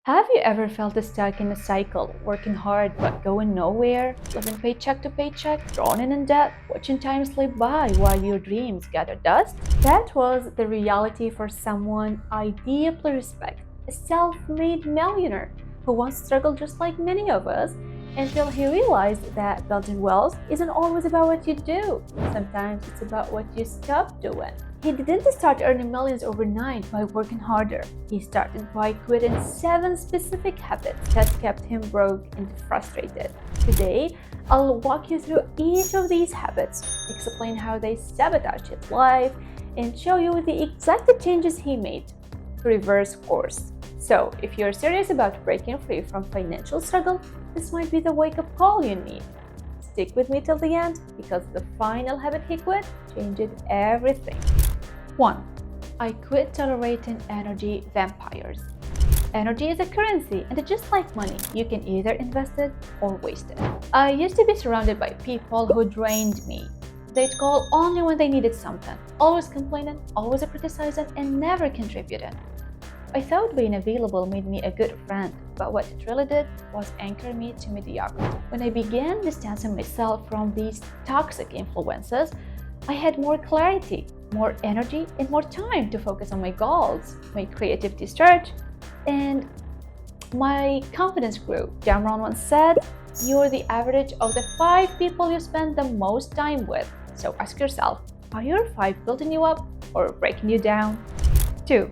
Have you ever felt stuck in a cycle, working hard but going nowhere, living paycheck to paycheck, drowning in debt, watching time slip by while your dreams gather dust? That was the reality for someone I deeply respect, a self-made millionaire who once struggled just like many of us until he realized that building wealth isn't always about what you do. Sometimes it's about what you stop doing. He didn't start earning millions overnight by working harder. He started by quitting 7 specific habits that kept him broke and frustrated. Today, I'll walk you through each of these habits, explain how they sabotage his life, and show you the exact changes he made to reverse course. So, if you're serious about breaking free from financial struggle, this might be the wake-up call you need. Stick with me till the end because the final habit he quit changed everything. 1. I quit tolerating energy vampires. Energy is a currency, and just like money, you can either invest it or waste it. I used to be surrounded by people who drained me. They'd call only when they needed something, always complaining, always criticizing, and never contributing. I thought being available made me a good friend, but what it really did was anchor me to mediocrity. When I began distancing myself from these toxic influences, I had more clarity, more energy, and more time to focus on my goals. My creativity surged, and my confidence grew. Jam Rohn once said, "You're the average of the 5 people you spend the most time with." So ask yourself, are your 5 building you up or breaking you down? 2.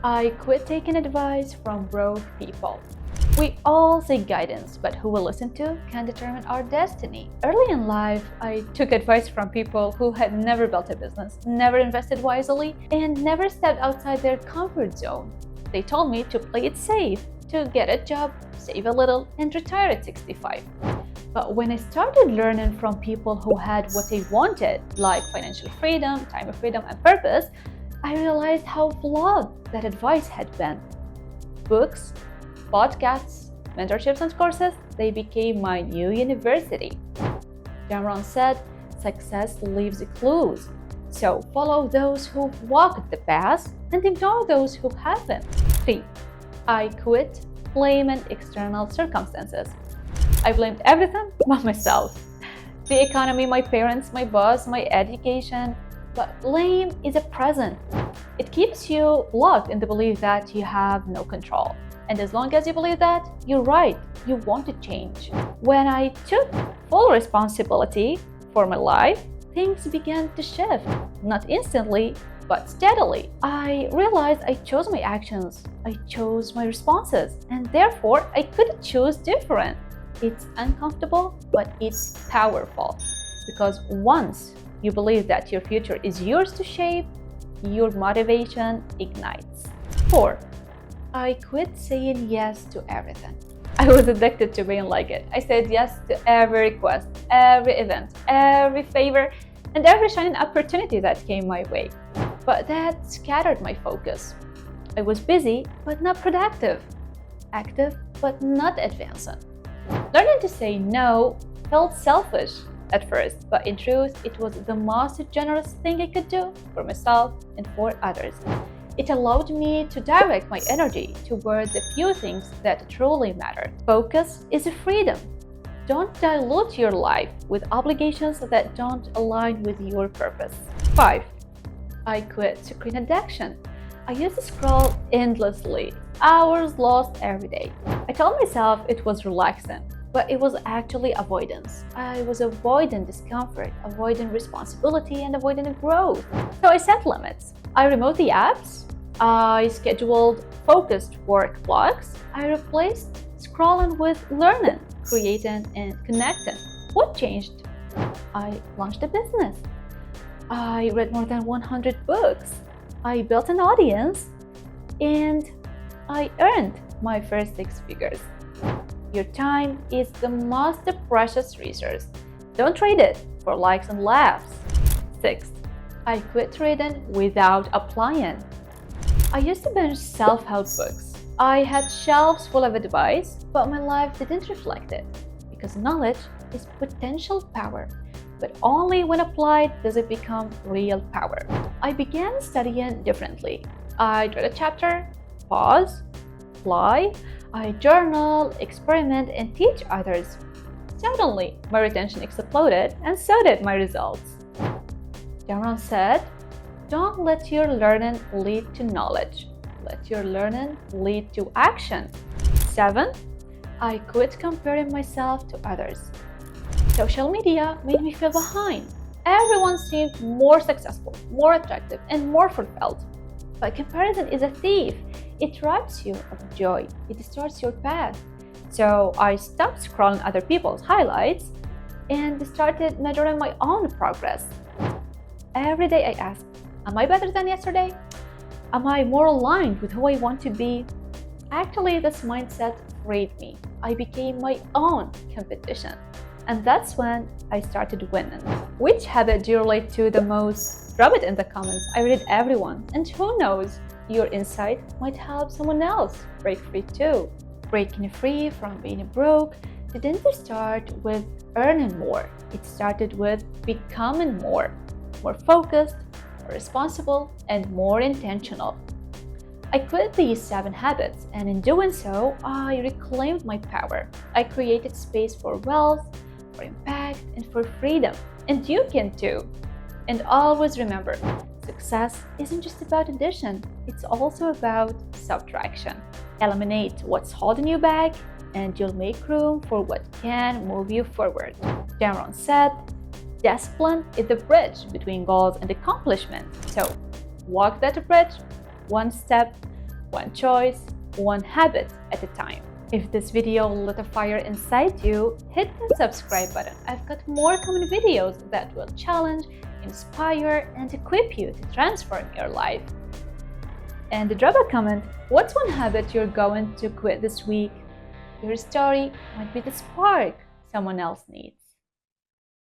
I quit taking advice from broke people. We all seek guidance, but who we'll listen to can determine our destiny. Early in life, I took advice from people who had never built a business, never invested wisely, and never stepped outside their comfort zone. They told me to play it safe, to get a job, save a little, and retire at 65. But when I started learning from people who had what they wanted, like financial freedom, time of freedom, and purpose, I realized how flawed that advice had been. Books, podcasts, mentorships, and courses, they became my new university. Jam Rohn said, "Success leaves clues. So follow those who've walked the path and ignore those who haven't." 3. I quit blaming external circumstances. I blamed everything but myself. The economy, my parents, my boss, my education. But blame is a present. It keeps you locked in the belief that you have no control. And as long as you believe that, you're right, you want to change. When I took full responsibility for my life, things began to shift. Not instantly, but steadily. I realized I chose my actions, I chose my responses, and therefore I could choose different. It's uncomfortable, but it's powerful. Because once you believe that your future is yours to shape, your motivation ignites. 4. I quit saying yes to everything. I was addicted to being like it. I said yes to every request, every event, every favor, and every shining opportunity that came my way. But that scattered my focus. I was busy, but not productive. Active, but not advancing. Learning to say no felt selfish at first, but in truth, it was the most generous thing I could do for myself and for others. It allowed me to direct my energy toward the few things that truly mattered. Focus is a freedom. Don't dilute your life with obligations that don't align with your purpose. 5. I quit screen addiction. I used to scroll endlessly, hours lost every day. I told myself it was relaxing, but it was actually avoidance. I was avoiding discomfort, avoiding responsibility, and avoiding growth. So I set limits. I removed the apps. I scheduled focused work blocks. I replaced scrolling with learning, creating, and connecting. What changed? I launched a business. I read more than 100 books. I built an audience, and I earned my first 6 figures. Your time is the most precious resource. Don't trade it for likes and laughs. 6. I quit reading without applying. I used to binge self-help books. I had shelves full of advice, but my life didn't reflect it. Because knowledge is potential power, but only when applied does it become real power. I began studying differently. I'd read a chapter, pause, apply. I journal, experiment, and teach others. Suddenly, my retention exploded, and so did my results. Cameron said, "Don't let your learning lead to knowledge. Let your learning lead to action." 7. I quit comparing myself to others. Social media made me feel behind. Everyone seemed more successful, more attractive, and more fulfilled. But comparison is a thief. It robs you of joy. It distorts your path. So I stopped scrolling other people's highlights and started measuring my own progress. Every day I ask, am I better than yesterday? Am I more aligned with who I want to be? Actually, this mindset freed me. I became my own competition. And that's when I started winning. Which habit do you relate to the most? Drop it in the comments. I read everyone. And who knows, your insight might help someone else break free too. Breaking free from being broke didn't start with earning more. It started with becoming more focused, more responsible, and more intentional. I quit these 7 habits, and in doing so, I reclaimed my power. I created space for wealth, for impact, and for freedom. And you can too. And always remember, success isn't just about addition, it's also about subtraction. Eliminate what's holding you back, and you'll make room for what can move you forward. Cameron said, discipline is the bridge between goals and accomplishment. So, walk that bridge one step, one choice, one habit at a time. If this video lit a fire inside you, hit the subscribe button. I've got more common videos that will challenge, inspire, and equip you to transform your life. And drop a comment, what's one habit you're going to quit this week? Your story might be the spark someone else needs.